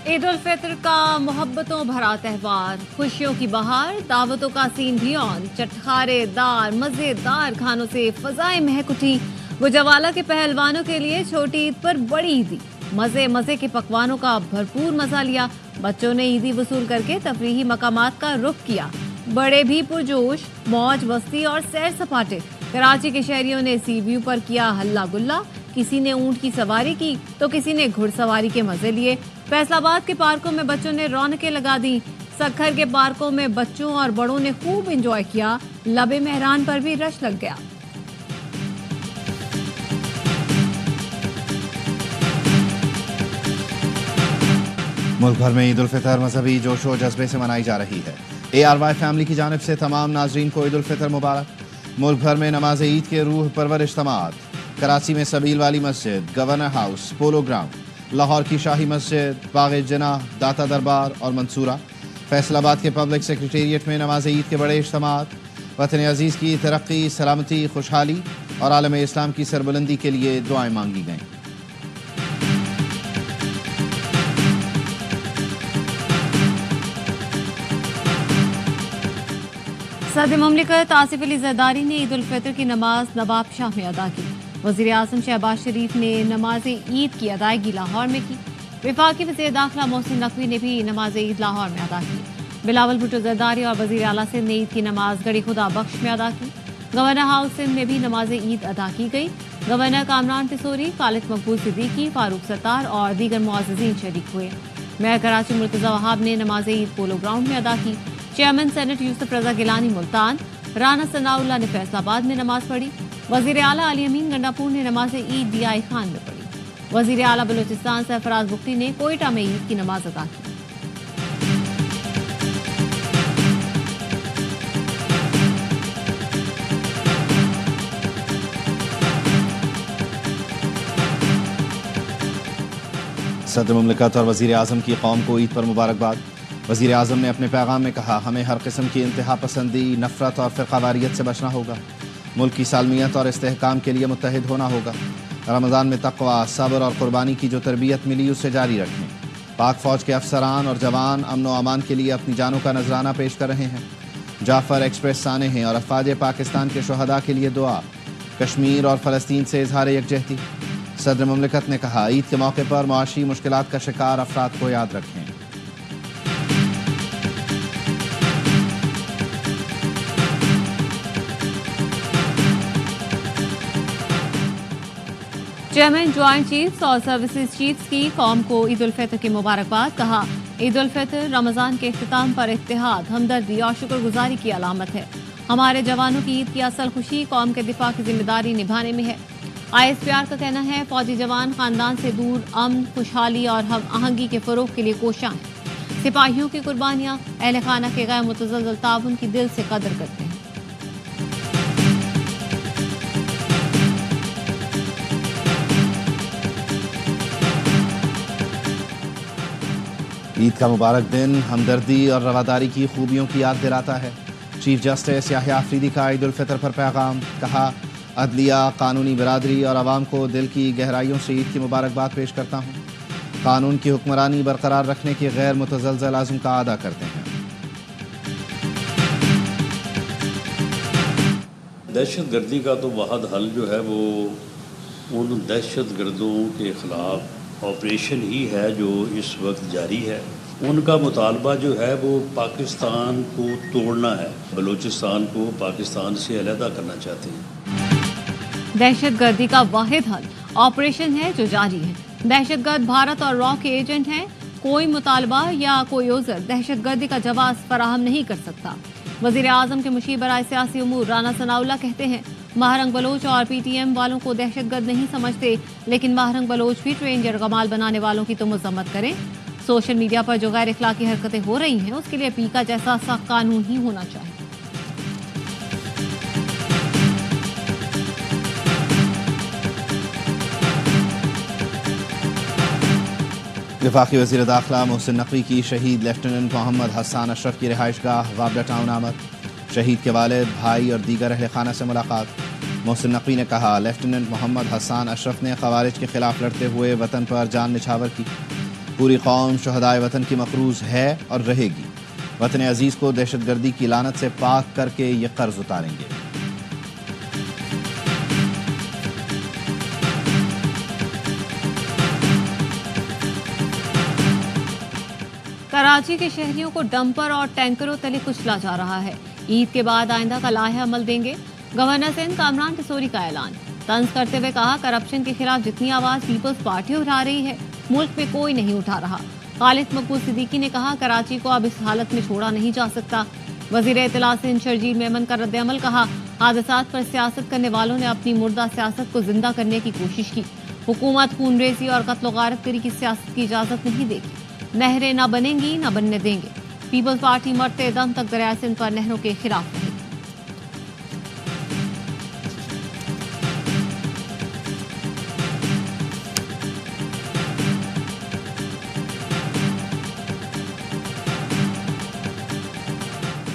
عید الفطر کا محبتوں بھرا تہوار، خوشیوں کی بہار، دعوتوں کا سین بھی آن، چٹخارے دار مزیدار کھانوں سے فضائیں مہک اٹھی۔ گوجروالا کے پہلوانوں کے لیے چھوٹی عید پر بڑی عیدی، مزے کے پکوانوں کا بھرپور مزہ لیا۔ بچوں نے عیدی وصول کر کے تفریحی مقامات کا رخ کیا، بڑے بھی پرجوش، موج مستی اور سیر سپاٹے۔ کراچی کے شہریوں نے سی ویو پر کیا ہلا گلا، کسی نے اونٹ کی سواری کی تو کسی نے گھڑ سواری کے مزے لیے۔ فیصل آباد کے پارکوں میں بچوں نے رونقیں لگا دیں، سکھر کے پارکوں میں بچوں اور بڑوں نے خوب انجوائے کیا، لب مہران پر بھی رش لگ گیا۔ ملک بھر میں عید الفطر مذہبی جوش و جذبے سے منائی جا رہی ہے۔ ARY فیملی کی جانب سے تمام ناظرین کو عید الفطر مبارک۔ ملک بھر میں نماز عید کے روح پرور اجتماعات، کراچی میں سبیل والی مسجد، governor house, polo ground, Lahore کی شاہی مسجد، باغ جناح، داتا دربار اور منصورہ، فیصل آباد کے پبلک سیکریٹریٹ میں نماز عید کے بڑے اجتماعات، وطن عزیز کی ترقی، سلامتی، خوشحالی اور عالم اسلام کی سربلندی کے لیے دعائیں مانگی گئیں۔ صدر مملکت آصف علی زرداری نے عید الفطر کی نماز نواب شاہ میں ادا کی۔ وزیر اعظم شہباز شریف نے نماز عید کی ادائیگی لاہور میں کی۔ وفاقی وزیر داخلہ محسن نقوی نے بھی نماز عید لاہور میں ادا کی۔ بلاول بھٹو زرداری اور وزیر اعلیٰ سندھ نے عید کی نماز گڑی خدا بخش میں ادا کی۔ گورنر ہاؤس سندھ میں بھی نماز عید ادا کی گئی۔ گورنر کامران پسوری، خالد مقبول صدیقی، فاروق ستار اور دیگر معززین شریک ہوئے۔ میئر کراچی مرتضی وہاب نے نماز عید پولو گراؤنڈ میں ادا کی۔ چیئرمین سینٹ یوسف رضا گیلانی ملتان، رانا ثناء اللہ نے فیصل آباد میں نماز پڑھی۔ وزیر اعلیٰ علی امین گنڈاپور نے نماز عید ڈی خان میں پڑھی۔ وزیر اعلیٰ بلوچستان سرفراز بگٹی نے کوئٹہ میں عید کی نماز ادا کی۔ صدر مملکت اور وزیر اعظم کی قوم کو عید پر مبارکباد۔ وزیر اعظم نے اپنے پیغام میں کہا، ہمیں ہر قسم کی انتہا پسندی، نفرت اور فرقہ واریت سے بچنا ہوگا۔ ملک کی سالمیت اور استحکام کے لیے متحد ہونا ہوگا۔ رمضان میں تقوی، صبر اور قربانی کی جو تربیت ملی اسے جاری رکھیں۔ پاک فوج کے افسران اور جوان امن و امان کے لیے اپنی جانوں کا نذرانہ پیش کر رہے ہیں۔ جعفر ایکسپریس سانحے اور افواج پاکستان کے شہداء کے لیے دعا۔ کشمیر اور فلسطین سے اظہار یکجہتی۔ صدر مملکت نے کہا، عید کے موقع پر معاشی مشکلات کا شکار افراد کو یاد رکھیں۔ چیئرمین جوائنٹ چیفز اور سروسز چیفز کی قوم کو عید الفطر کی مبارکباد۔ کہا، عید الفطر رمضان کے اختتام پر اتحاد، ہمدردی اور شکر گزاری کی علامت ہے۔ ہمارے جوانوں کی عید کی اصل خوشی قوم کے دفاع کی ذمہ داری نبھانے میں ہے۔ ISPR کا کہنا ہے، فوجی جوان خاندان سے دور امن، خوشحالی اور ہم آہنگی کے فروغ کے لیے کوشاں ہیں۔ سپاہیوں کی قربانیاں اہل خانہ کے غیر متزلزل تعاون کی دل سے قدر کرتے ہیں۔ عید کا مبارک دن ہمدردی اور رواداری کی خوبیوں کی یاد دلاتا ہے۔ چیف جسٹس یحییٰ آفریدی کا عید الفطر پر پیغام، کہا، عدلیہ، قانونی برادری اور عوام کو دل کی گہرائیوں سے عید کی مبارکباد پیش کرتا ہوں۔ قانون کی حکمرانی برقرار رکھنے کے غیر متزلزل عزم کا ادا کرتے ہیں۔ دہشت گردی کا تو واحد حل جو ہے وہ ان دہشت گردوں کے خلاف آپریشن ہی ہے جو اس وقت جاری ہے۔ ان کا مطالبہ جو ہے وہ پاکستان کو توڑنا ہے، بلوچستان کو پاکستان سے علیحدہ کرنا چاہتے ہیں۔ دہشت گردی کا واحد حل آپریشن ہے جو جاری ہے۔ دہشت گرد بھارت اور را کے ایجنٹ ہیں۔ کوئی مطالبہ یا کوئی عذر دہشت گردی کا جواز فراہم نہیں کر سکتا۔ وزیر اعظم کے مشیر برائے سیاسی امور رانا ثناء اللہ کہتے ہیں، مہرنگ بلوچ اور PTM والوں کو دہشت گرد نہیں سمجھتے، لیکن مہرنگ بلوچ بھی ٹرین یرغمال بنانے والوں کی تو مذمت کریں۔ سوشل میڈیا پر جو غیر اخلاقی حرکتیں ہو رہی ہیں اس کے لیے پیکا جیسا سخت قانون ہی ہونا چاہیے۔ وفاقی وزیر داخلہ محسن نقوی کی شہید لیفٹیننٹ محمد حسان اشرف کی رہائش گاہ وابڈا ٹاؤن آمد۔ شہید کے والد، بھائی اور دیگر اہل خانہ سے ملاقات۔ محسن نقوی نے کہا، لیفٹیننٹ محمد حسان اشرف نے خوارج کے خلاف لڑتے ہوئے وطن پر جان نچھاور کی۔ پوری قوم شہدائے وطن کی مقروض ہے اور رہے گی. وطن عزیز کو دہشت گردی کی لعنت سے پاک کر کے یہ قرض اتاریں گے. کراچی کے شہریوں کو ڈمپر اور ٹینکروں تلے کچلا جا رہا ہے. عید کے بعد آئندہ کا لائحہ عمل دیں گے. گورنر سندھ کامران ٹسوری کا اعلان. طنز کرتے ہوئے کہا کرپشن کے خلاف جتنی آواز پیپلز پارٹی اٹھا رہی ہے ملک میں کوئی نہیں اٹھا رہا. خالد مقبول صدیقی نے کہا کراچی کو اب اس حالت میں چھوڑا نہیں جا سکتا. وزیر اطلاع سندھ شرجیل میمن کا رد عمل. کہا حادثات پر سیاست کرنے والوں نے اپنی مردہ سیاست کو زندہ کرنے کی کوشش کی. حکومت خون ریزی اور قتل و غارت گری کی سیاست کی اجازت نہیں دے گی. نہریں نہ بنیں گی نہ بننے دیں گے. پیپلز پارٹی مرتے دم تک دریائے سندھ پر نہروں کے خلاف رہے گی.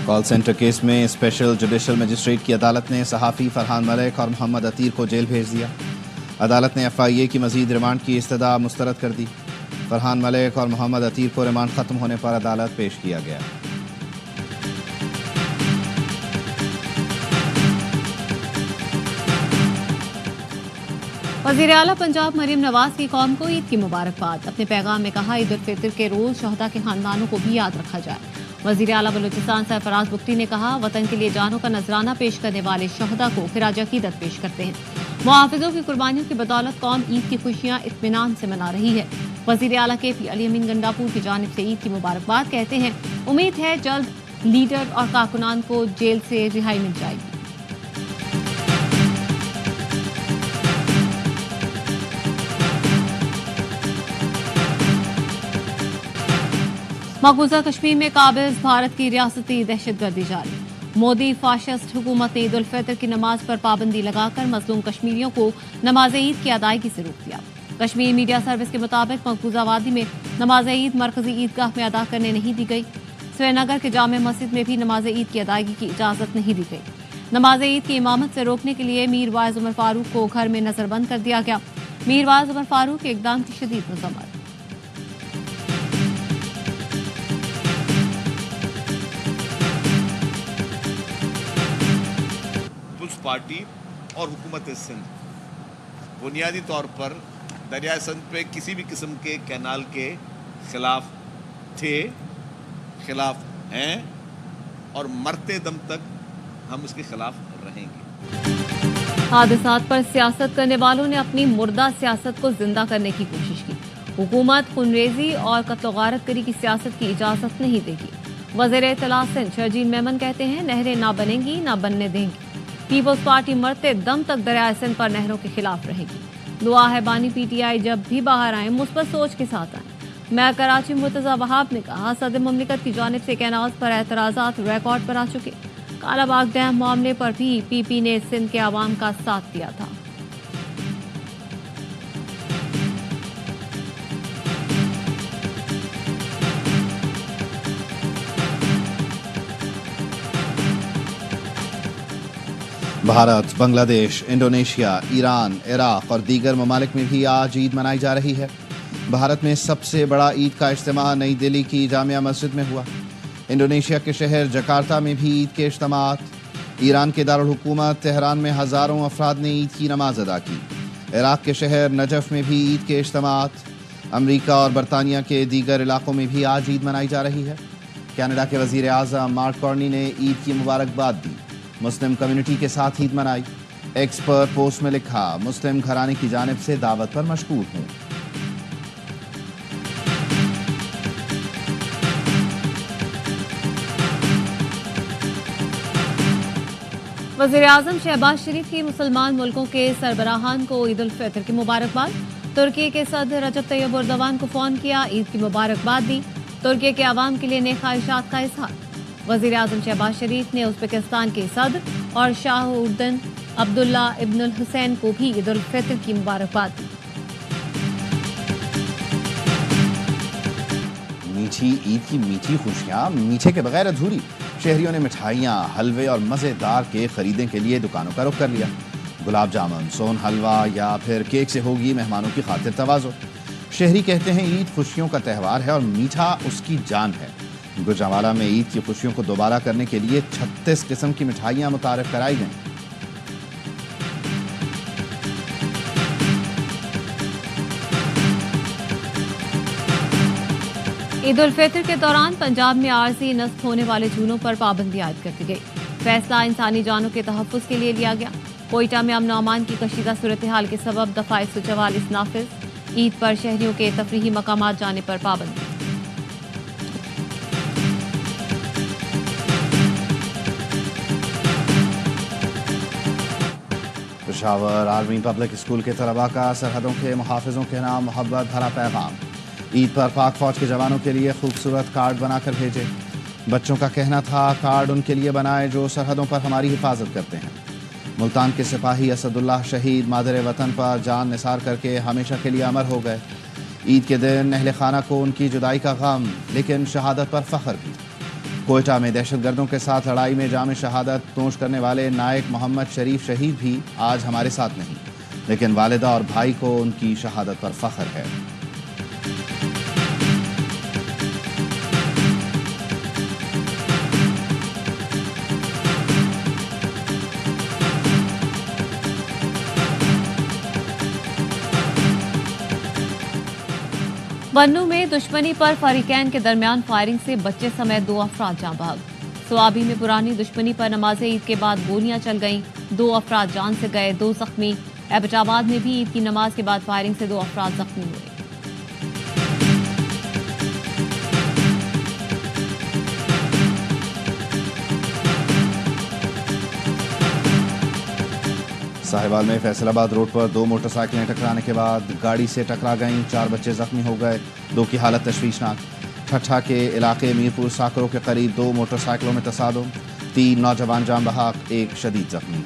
کال سینٹر کیس میں اسپیشل جوڈیشل مجسٹریٹ کی عدالت نے صحافی فرحان ملک اور محمد عطیر کو جیل بھیج دیا. عدالت نے FIA کی مزید ریمانڈ کی استدعا مسترد کر دی. فرحان ملک اور محمد عطیر کو ریمانڈ ختم ہونے پر عدالت پیش کیا گیا. وزیر اعلیٰ پنجاب مریم نواز کی قوم کو عید کی مبارکباد. اپنے پیغام میں کہا عید الفطر کے روز شہداء کے خاندانوں کو بھی یاد رکھا جائے. وزیر اعلیٰ بلوچستان سرفراز بگٹی نے کہا وطن کے لیے جانوں کا نذرانہ پیش کرنے والے شہداء کو خراج عقیدت پیش کرتے ہیں. محافظوں کی قربانیوں کی بدولت قوم عید کی خوشیاں اطمینان سے منا رہی ہے. وزیر اعلیٰ KP علی امین گنڈاپور کی جانب سے عید کی مبارکباد. کہتے ہیں امید ہے جلد لیڈر اور کارکنان کو جیل سے رہائی مل جائے گی. مقبوضہ کشمیر میں قابض بھارت کی ریاستی دہشت گردی جاری. مودی فاشسٹ حکومت نے عید الفطر کی نماز پر پابندی لگا کر مظلوم کشمیریوں کو نماز عید کی ادائیگی سے روک دیا. کشمیر میڈیا سروس کے مطابق مقبوضہ وادی میں نماز عید مرکزی عیدگاہ میں ادا کرنے نہیں دی گئی. سری نگر کے جامع مسجد میں بھی نماز عید کی ادائیگی کی اجازت نہیں دی گئی. نماز عید کی امامت سے روکنے کے لیے میر وائز عمر فاروق کو گھر میں نظر بند کر دیا گیا. میر وائز عمر فاروق کے اقدام کی شدید مذمت. پارٹی اور حکومت سندھ بنیادی طور پر دریائے سندھ پہ کسی بھی قسم کے کینال کے خلاف تھے، خلاف ہیں اور مرتے دم تک ہم اس کے خلاف رہیں گے. حادثات پر سیاست کرنے والوں نے اپنی مردہ سیاست کو زندہ کرنے کی کوشش کی. حکومت خونریزی اور قتل و غارت گری کی سیاست کی اجازت نہیں دے گی. وزیر اطلاع سندھ شرجیل میمن کہتے ہیں نہریں نہ بنیں گی نہ بننے دیں گی. پیپلز پارٹی مرتے دم تک دریائے سندھ پر نہروں کے خلاف رہے گی. دعا ہے بانی PTI جب بھی باہر آئیں مثبت سوچ کے ساتھ آئیں. میں کراچی مرتضی وہاب نے کہا صدر مملکت کی جانب سے کینال پر اعتراضات ریکارڈ پر آ چکے. کالا باغ ڈیم معاملے پر بھی PP نے سندھ کے عوام کا ساتھ دیا تھا. بھارت، بنگلہ دیش، انڈونیشیا، ایران، عراق اور دیگر ممالک میں بھی آج عید منائی جا رہی ہے. بھارت میں سب سے بڑا عید کا اجتماع نئی دہلی کی جامعہ مسجد میں ہوا. انڈونیشیا کے شہر جکارتا میں بھی عید کے اجتماعات. ایران کے دارالحکومت تہران میں ہزاروں افراد نے عید کی نماز ادا کی. عراق کے شہر نجف میں بھی عید کے اجتماعات. امریکہ اور برطانیہ کے دیگر علاقوں میں بھی آج عید منائی جا رہی ہے. کینیڈا کے وزیر اعظم مارک کارنی نے عید کی مبارکباد دی. مسلم کمیونٹی کے ساتھ عید منائی. ایکس پر پوسٹ میں لکھا مسلم گھرانے کی جانب سے دعوت پر مشکور ہوں. وزیر اعظم شہباز شریف کی مسلمان ملکوں کے سربراہان کو عید الفطر کی مبارکباد. ترکی کے صدر رجب طیب اردوان کو فون کیا، عید کی مبارکباد دی. ترکی کے عوام کے لیے نیک خواہشات کا اظہار. وزیر اعظم شہباز شریف نے ازبکستان کے صدر اور شاہ اردن عبداللہ ابن الحسین کو بھی عید الفطر کی مبارکباد دی. میٹھی عید کی میٹھی خوشیاں میٹھے کے بغیر ادھوری. شہریوں نے مٹھائیاں، حلوے اور مزیدار کیک خریدنے کے لیے دکانوں کا رخ کر لیا. گلاب جامن، سون حلوہ یا پھر کیک سے ہوگی مہمانوں کی خاطر تواضع. شہری کہتے ہیں عید خوشیوں کا تہوار ہے اور میٹھا اس کی جان ہے۔ گوجرانوالہ میں عید کی خوشیوں کو دوبارہ کرنے کے لیے 36 قسم کی مٹھائیاں متعارف کرائی گئیں۔ عید الفطر کے دوران پنجاب میں عارضی نصب ہونے والے جھولوں پر پابندی عائد کر دی گئی۔ فیصلہ انسانی جانوں کے تحفظ کے لیے لیا گیا۔ کوئٹہ میں امن و امان کی کشیدہ صورتحال کے سبب دفعہ 144 نافذ۔ عید پر شہریوں کے تفریحی مقامات جانے پر پابندی۔ پشاور آرمی پبلک اسکول کے طلباء کا سرحدوں کے محافظوں کے نام محبت بھرا پیغام۔ عید پر پاک فوج کے جوانوں کے لیے خوبصورت کارڈ بنا کر بھیجے۔ بچوں کا کہنا تھا کارڈ ان کے لیے بنائے جو سرحدوں پر ہماری حفاظت کرتے ہیں۔ ملتان کے سپاہی اسد اللہ شہید مادر وطن پر جان نثار کر کے ہمیشہ کے لیے امر ہو گئے۔ عید کے دن اہل خانہ کو ان کی جدائی کا غم لیکن شہادت پر فخر بھی۔ کوئٹہ میں دہشت گردوں کے ساتھ لڑائی میں جام شہادت نوش کرنے والے نائک محمد شریف شہید بھی آج ہمارے ساتھ نہیں، لیکن والدہ اور بھائی کو ان کی شہادت پر فخر ہے۔ بنوں میں دشمنی پر فریقین کے درمیان فائرنگ سے بچے سمیت 2 افراد جاں بحق۔ سوابی میں پرانی دشمنی پر نماز عید کے بعد گولیاں چل گئیں، 2 افراد جان سے گئے، 2 زخمی۔ ایبٹ آباد میں بھی عید کی نماز کے بعد فائرنگ سے 2 افراد زخمی ہوئے۔ صاحبال میں فیصل آباد روڈ پر 2 موٹر سائیکلیں ٹکرانے کے بعد گاڑی سے ٹکرا گئیں، 4 بچے زخمی ہو گئے، 2 کی حالت تشویشناک۔ ٹھٹھا کے علاقے میرپور ساکروں کے قریب 2 موٹر سائیکلوں میں تصادم، 3 نوجوان جاں بحق، 1 شدید زخمی۔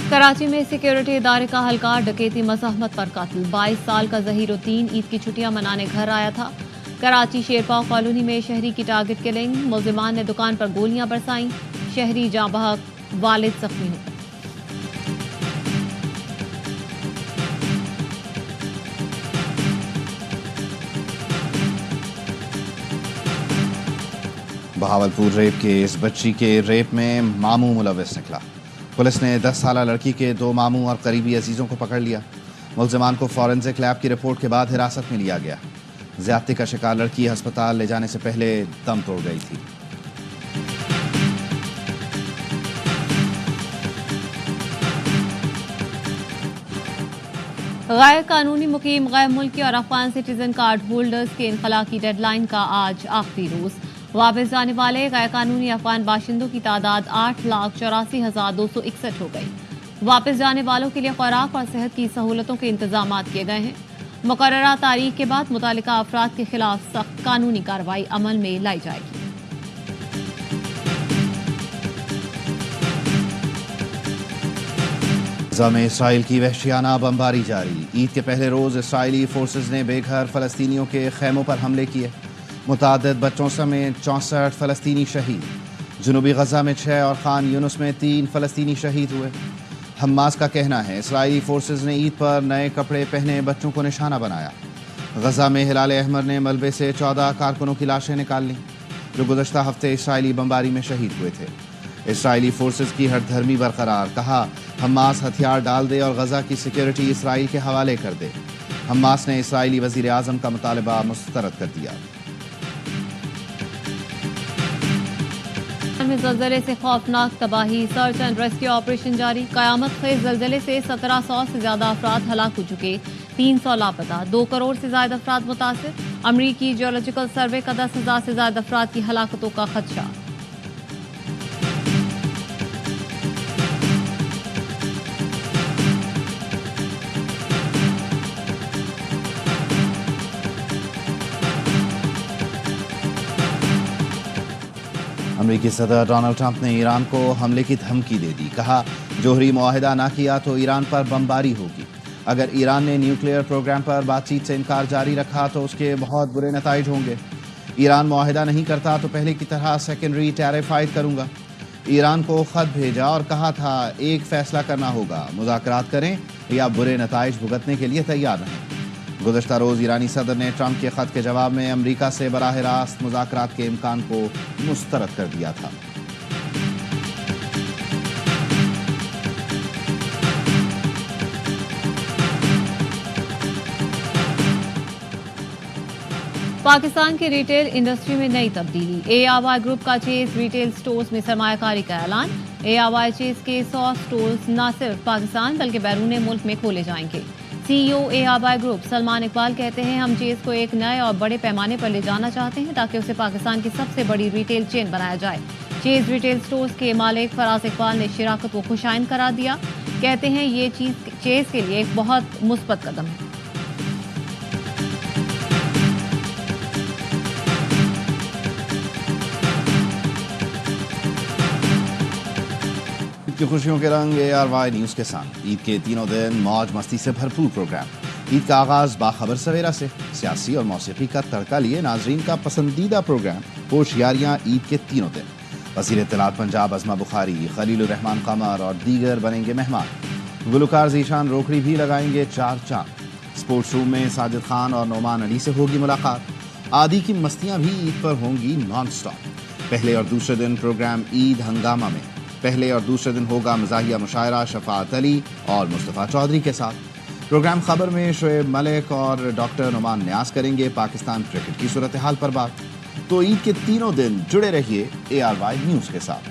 کراچی میں سیکیورٹی ادارے کا اہلکار ڈکیتی مزاحمت پر قتل، 22 سال کا ظہیر الدین عید کی چھٹیاں منانے گھر آیا تھا۔ کراچی شیرپاؤ کالونی میں شہری کی ٹارگٹ کلنگ، ملزمان نے دکان پر گولیاں برسائیں، شہری جاں بحق، والد زخمی ہوئے۔ بہاولپور ریپ کیس، بچی کے ریپ میں ماموں ملوث نکلا۔ پولیس نے 10 سالہ لڑکی کے 2 ماموں اور قریبی عزیزوں کو پکڑ لیا۔ ملزمان کو فورنزک لیب کی رپورٹ کے بعد حراست میں لیا گیا۔ زیادتی کا شکار لڑکی ہسپتال لے جانے سے پہلے دم توڑ گئی تھی۔ غیر قانونی مقیم غیر ملکی اور افغان سٹیزن کارڈ ہولڈرز کے انخلاء کی ڈیڈ لائن کا آج آخری روز۔ واپس جانے والے غیر قانونی افغان باشندوں کی تعداد 8,84,261 ہو گئی۔ واپس جانے والوں کے لیے خوراک اور صحت کی سہولتوں کے انتظامات کیے گئے ہیں۔ مقررہ تاریخ کے بعد متعلقہ افراد کے خلاف سخت قانونی کارروائی عمل میں لائی جائے گی۔ غزہ میں اسرائیل کی وحشیانہ بمباری جاری۔ عید کے پہلے روز اسرائیلی فورسز نے بے گھر فلسطینیوں کے خیموں پر حملے کیے، متعدد بچوں سمیت 64 فلسطینی شہید۔ جنوبی غزہ میں 6 اور خان یونس میں 3 فلسطینی شہید ہوئے۔ حماس کا کہنا ہے اسرائیلی فورسز نے عید پر نئے کپڑے پہنے بچوں کو نشانہ بنایا۔ غزہ میں ہلال احمر نے ملبے سے 14 کارکنوں کی لاشیں نکال لیں جو گزشتہ ہفتے اسرائیلی بمباری میں شہید ہوئے تھے۔ اسرائیلی فورسز کی ہٹ دھرمی برقرار، کہا حماس ہتھیار ڈال دے اور غزہ کی سیکیورٹی اسرائیل کے حوالے کر دے۔ حماس نے اسرائیلی وزیر اعظم کا مطالبہ مسترد کر دیا۔ میں زلزلے سے خوفناک تباہی، سرچ اینڈ ریسکیو آپریشن جاری۔ قیامت خیز زلزلے سے 1700 سے زیادہ افراد ہلاک ہو چکے، 300 لاپتہ، 2 کروڑ سے زائد افراد متاثر۔ امریکی جیولوجیکل سروے کا 10,000 سے زائد افراد کی ہلاکتوں کا خدشہ۔ امریکی صدر ڈونلڈ ٹرمپ نے ایران کو حملے کی دھمکی دے دی، کہا جوہری معاہدہ نہ کیا تو ایران پر بمباری ہوگی۔ اگر ایران نے نیوکلیئر پروگرام پر بات چیت سے انکار جاری رکھا تو اس کے بہت برے نتائج ہوں گے۔ ایران معاہدہ نہیں کرتا تو پہلے کی طرح سیکنڈری ٹیرف عائد کروں گا۔ ایران کو خط بھیجا اور کہا تھا ایک فیصلہ کرنا ہوگا، مذاکرات کریں یا برے نتائج بھگتنے کے لیے تیار رہیں۔ گزشتہ روز ایرانی صدر نے ٹرمپ کے خط کے جواب میں امریکہ سے براہ راست مذاکرات کے امکان کو مسترد کر دیا تھا۔ پاکستان کے ریٹیل انڈسٹری میں نئی تبدیلی، اے آر وائی گروپ کا چیز ریٹیل سٹورز میں سرمایہ کاری کا اعلان۔ اے آر وائی چیز کے 100 سٹورز نہ صرف پاکستان بلکہ بیرون ملک میں کھولے جائیں گے۔ C E O A R Y group Salman Iqbal کہتے ہیں ہم چیز کو ایک نئے اور بڑے پیمانے پر لے جانا چاہتے ہیں تاکہ اسے پاکستان کی سب سے بڑی ریٹیل چین بنایا جائے۔ چیز ریٹیل سٹورز کے مالک فراز اقبال نے شراکت کو خوشائند قرار دیا، کہتے ہیں یہ چیز کے لیے ایک بہت مثبت قدم ہے۔ عید کی خوشیوں کے رنگ اے آر وائی نیوز کے ساتھ۔ عید کے تینوں دن موج مستی سے بھرپور پروگرام۔ عید کا آغاز باخبر سویرا سے، سیاسی اور موسیقی کا تڑکا لیے ناظرین کا پسندیدہ پروگرام ہوشیاریاں عید کے تینوں دن۔ وزیر اطلاعات پنجاب عظمہ بخاری، خلیل الرحمان قمر اور دیگر بنیں گے مہمان۔ گلوکار ذیشان روکڑی بھی لگائیں گے 4 چاند۔ اسپورٹس روم میں ساجد خان اور نعمان علی سے ہوگی ملاقات۔ عادی کی مستیاں بھی عید پر ہوں گی نان سٹاپ۔ پہلے اور دوسرے دن پروگرام عید ہنگامہ میں، پہلے اور دوسرے دن ہوگا مزاحیہ مشاعرہ شفاعت علی اور مصطفیٰ چودھری کے ساتھ۔ پروگرام خبر میں شعیب ملک اور ڈاکٹر نعمان نیاز کریں گے پاکستان کرکٹ کی صورتحال پر بات۔ تو عید کے تینوں دن جڑے رہیے اے آر وائی نیوز کے ساتھ۔